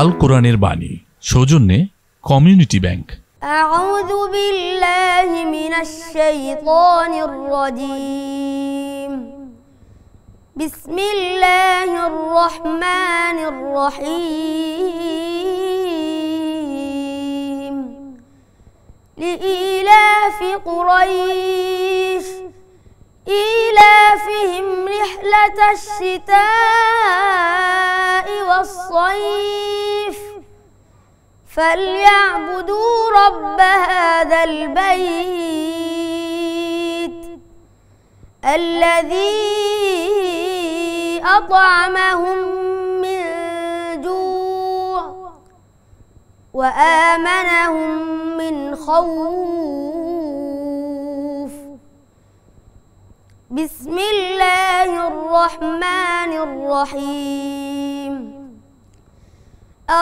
আল কোরআনের বাণী সৌজন্যে কমিউনিটি ব্যাংক। আউযু বিল্লাহি মিনাশ শাইতানির রাজীম। বিসমিল্লাহির রহমানির রহিম। লিইলাফি কুরাইশ إيلافهم رحلة الشتاء والصيف فليعبدوا رب هذا البيت الذي أطعمهم من جوع وآمنهم من خوف. بسم الله الرحمن الرحيم.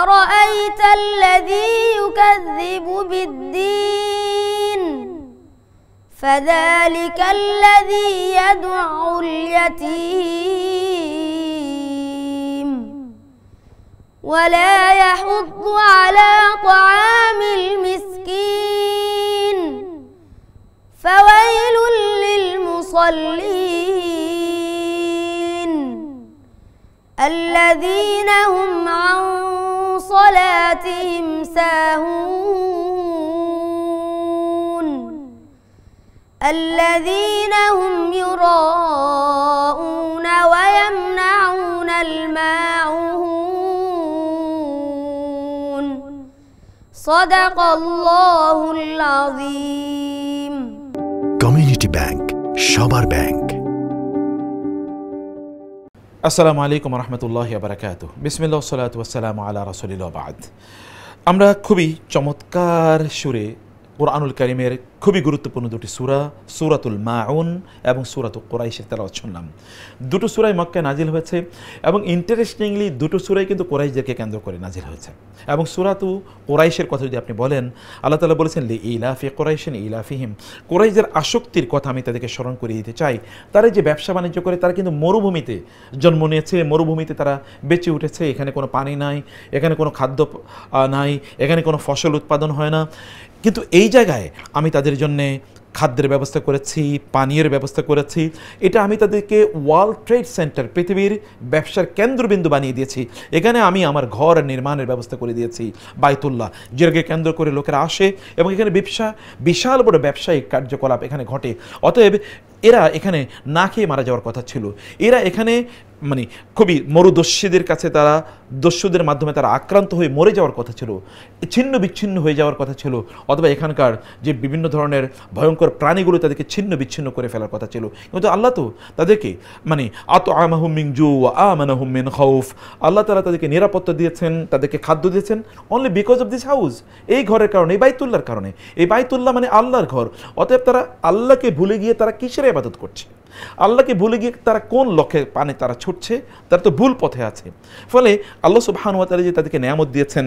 أرأيت الذي يكذب بالدين فذلك الذي يدعو اليتيم ولا يحض على طعام المسكين فويل للمصلين الذين هم عن صلاتهم ساهون الذين هم يراءون ويمنعون الماعون. صدق الله العظيم. কমিউনিটি ব্যাংক, সবার ব্যাংক। আসসালামু আলাইকুম রহমতুল্লাহি ওয়া বারাকাতুহু। বিসমিল্লাহ ওয়াসসালাতু ওয়াসসালামু আলা রাসূলিল্লাহ ওয়া বা'দ। আমরা খুবই চমৎকার সুরে কুরআনুল কারীমের খুবই গুরুত্বপূর্ণ দুটি সূরা, সূরাতুল মাউন এবং সূরাতুল কুরাইশের তেলাওয়াত শুনলাম। দুটো সূরাই মক্কায় নাজিল হয়েছে এবং ইন্টারেস্টিংলি দুটো সূরাই কিন্তু কুরাইশদেরকে কেন্দ্র করে নাজিল হয়েছে। এবং সূরাতু কুরাইশের কথা যদি আপনি বলেন, আল্লাহ তাআলা বলেছেন লিইলাফি কুরাইশিন ইলাফিহিম, কুরাইশদের আসক্তির কথা আমি তাদেরকে স্মরণ করিয়ে দিতে চাই। তারা যে ব্যবসা বাণিজ্য করে তারা কিন্তু মরুভূমিতে জন্ম নিয়েছে, মরুভূমিতে তারা বেঁচে উঠেছে। এখানে কোনো পানি নাই, এখানে কোনো খাদ্য নাই, এখানে কোনো ফসল উৎপাদন হয় না। কিন্তু এই জায়গায় আমি তাদের জন্যে খাদ্যের ব্যবস্থা করেছি, পানীয়ের ব্যবস্থা করেছি। এটা আমি তাদেরকে ওয়ার্ল্ড ট্রেড সেন্টার, পৃথিবীর ব্যবসার কেন্দ্রবিন্দু বানিয়ে দিয়েছি। এখানে আমি আমার ঘর নির্মাণের ব্যবস্থা করে দিয়েছি, বাইতুল্লাহ, যেটাকে কেন্দ্র করে লোকেরা আসে এবং এখানে বিশাল বড় ব্যবসায়িক কার্যকলাপ এখানে ঘটে। অতএব এরা এখানে না খেয়ে মারা যাওয়ার কথা ছিল। এরা এখানে মানে খুবই মরুদস্যুদের কাছে, তারা দস্যুদের মাধ্যমে তারা আক্রান্ত হয়ে মরে যাওয়ার কথা ছিল, ছিন্ন বিচ্ছিন্ন হয়ে যাওয়ার কথা ছিল। অথবা এখানকার যে বিভিন্ন ধরনের ভয়ঙ্কর প্রাণীগুলো তাদেরকে ছিন্ন বিচ্ছিন্ন করে ফেলার কথা ছিল। কিন্তু আল্লাহ তো তাদেরকে মানে আতআমাহুম মিন জু ওয়া আমানাহুম মিন খাউফ, আল্লাহ তাআলা তাদেরকে নিরাপত্তা দিয়েছেন, তাদেরকে খাদ্য দিয়েছেন only because of this house, এই ঘরের কারণে, এই বাইতুল্লাহর কারণে। এই বাইতুল্লাহ মানে আল্লাহর ঘর। অতএব তারা আল্লাহকে ভুলে গিয়ে তারা কিসের ইবাদত করছে? আল্লাহকে ভুলে গিয়ে তারা কোন লক্ষ্যে পানে তারা ছুটছে? তারা তো ভুল পথে আছে। ফলে আল্লাহ সুবহানাহু ওয়া তাআলা যে তাদেরকে নিয়ামত দিয়েছেন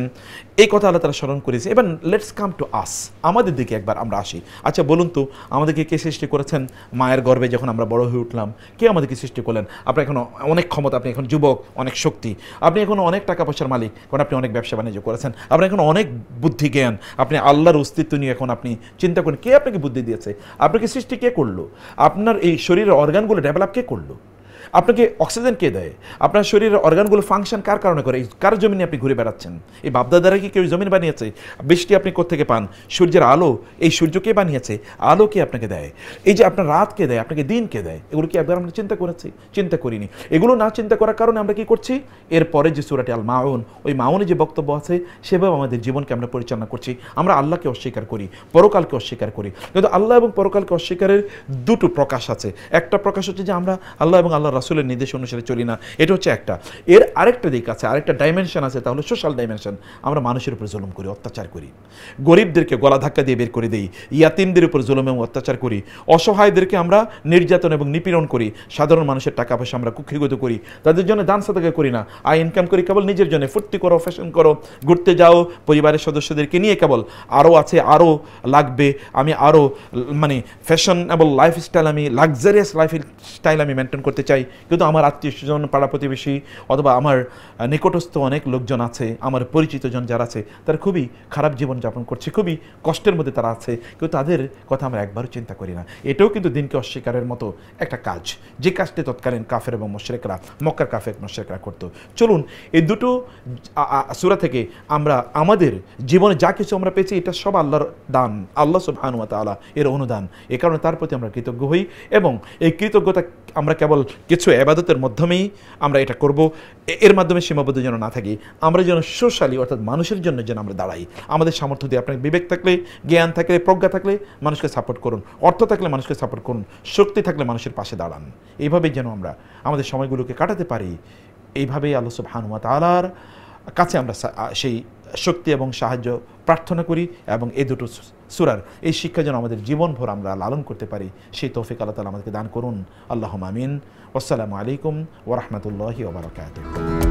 এই কথা আল্লাহ তাআলা স্মরণ করেছে। এবার লেটস কাম টু আস, আমাদের দিকে একবার আমরা আসি। আচ্ছা বলুন তো, আমাদেরকে কে সৃষ্টি করেছেন? মায়ের গর্ভে যখন আমরা বড় হয়ে উঠলাম, কে আমাদেরকে সৃষ্টি করলেন? আপনি এখন অনেক ক্ষমতা, আপনি এখন যুবক, অনেক শক্তি, আপনি এখন অনেক টাকা পয়সার মালিক, কারণ আপনি অনেক ব্যবসা বাণিজ্য করেছেন, আপনার এখন অনেক বুদ্ধি জ্ঞান, আপনি আল্লাহর অস্তিত্ব নিয়ে এখন আপনি চিন্তা করেন। কে আপনাকে বুদ্ধি দিয়েছে? আপনাকে সৃষ্টি কে করলো? আপনার এই শরীরের অর্গানগুলো ডেভেলপ কে করলো? আপনাকে অক্সিজেন কে দেয়? আপনার শরীরের অর্গানগুলো ফাংশন কার কারণে করে? কার জমিনে আপনি ঘুরে বেড়াচ্ছেন? এই বাপদাদারা কি কেউ জমিন বানিয়েছে? বৃষ্টি আপনি কোত্থেকে পান? সূর্যের আলো, এই সূর্য কে বানিয়েছে? আলো কে আপনাকে দেয়? এই যে আপনার রাত কে দেয়, আপনাকে দিন কে দেয়? এগুলো কি একবার আমরা চিন্তা করেছি? চিন্তা করিনি। এগুলো না চিন্তা করার কারণে আমরা কি করছি? এরপরে যে সূরাটি আল মাউন, ওই মাউনে যে বক্তব্য আছে সেভাবে আমাদের জীবনকে আমরা পরিচালনা করছি। আমরা আল্লাহকে অস্বীকার করি, পরকালকে অস্বীকার করি। কিন্তু আল্লাহ এবং পরকালকে অস্বীকারের দুটো প্রকাশ আছে। একটা প্রকাশ হচ্ছে যে আমরা আল্লাহ এবং আল্লাহ রাসূলের নির্দেশ অনুসারে চলি না, এটা হচ্ছে একটা। এর আরেকটা দিক আছে, আরেকটা ডাইমেনশন আছে, তাহলে সোশ্যাল ডাইমেনশন। আমরা মানুষের উপর জুলুম করি, অত্যাচার করি, গরিবদেরকে গলা ধাক্কা দিয়ে বের করে দিই, ইয়াতিমদের উপর জুলুম এবং অত্যাচার করি, অসহায়দেরকে আমরা নির্যাতন এবং নিপীড়ন করি, সাধারণ মানুষের টাকা পয়সা আমরা কুক্ষিগত করি, তাদের জন্য দান সাদাকা করি না, আয় ইনকাম করি কেবল নিজের জন্য, ফুর্তি করো, ফ্যাশন করো, ঘুরতে যাও পরিবারের সদস্যদেরকে নিয়ে, কেবল আরও আছে, আরও লাগবে, আমি আরও মানে ফ্যাশনেবল লাইফস্টাইল, আমি লাক্সারিয়াস লাইফস্টাইল আমি মেনটেন করতে চাই। কিন্তু আমার আত্মীয় স্বজন, পাড়া প্রতিবেশী অথবা আমার নিকটস্থ অনেক লোকজন আছে, আমার পরিচিত জন যারা আছে, তারা খুবই খারাপ জীবনযাপন করছে, খুবই কষ্টের মধ্যে তারা আছে, কিন্তু তাদের কথা আমরা একবারও চিন্তা করি না। এটাও কিন্তু দিনকে অস্বীকারের মতো একটা কাজ, যে কাজটি তৎকালীন কাফের এবং মুশরিকরা, মক্কার কাফের মুশরিকরা করতো। চলুন এই দুটো সূরা থেকে আমরা আমাদের জীবনে যা কিছু আমরা পেয়েছি, এটা সব আল্লাহর দান, আল্লাহ সুবহানাহু ওয়া তাআলা এর অনুদান। এই কারণে তার প্রতি আমরা কৃতজ্ঞ হই, এবং এই কৃতজ্ঞতা আমরা কেবল কিছু ইবাদতের মাধ্যমেই আমরা এটা করব, এর মাধ্যমে সীমাবদ্ধ যেন না থাকি। আমরা যেন সুশালী, অর্থাৎ মানুষের জন্য যেন আমরা দাঁড়াই। আমাদের সামর্থ্য দিয়ে, আপনার বিবেক থাকলে, জ্ঞান থাকলে, প্রজ্ঞা থাকলে মানুষকে সাপোর্ট করুন, অর্থ থাকলে মানুষকে সাপোর্ট করুন, শক্তি থাকলে মানুষের পাশে দাঁড়ান। এইভাবেই যেন আমরা আমাদের সময়গুলোকে কাটাতে পারি। এইভাবেই আল্লাহ সুবহানাহু ওয়া তাআলার কাছে আমরা সেই শক্তি এবং সাহায্য প্রার্থনা করি, এবং এই দুটো সূরার এই শিক্ষা যেন আমাদের জীবনভর আমরা লালন করতে পারি, সেই তৌফিক আল্লাহ তাআলা আমাদেরকে দান করুন। আল্লাহুম্মা আমিন। আসসালামু আলাইকুম ওয়া রাহমাতুল্লাহি ওয়া বারাকাতুহু।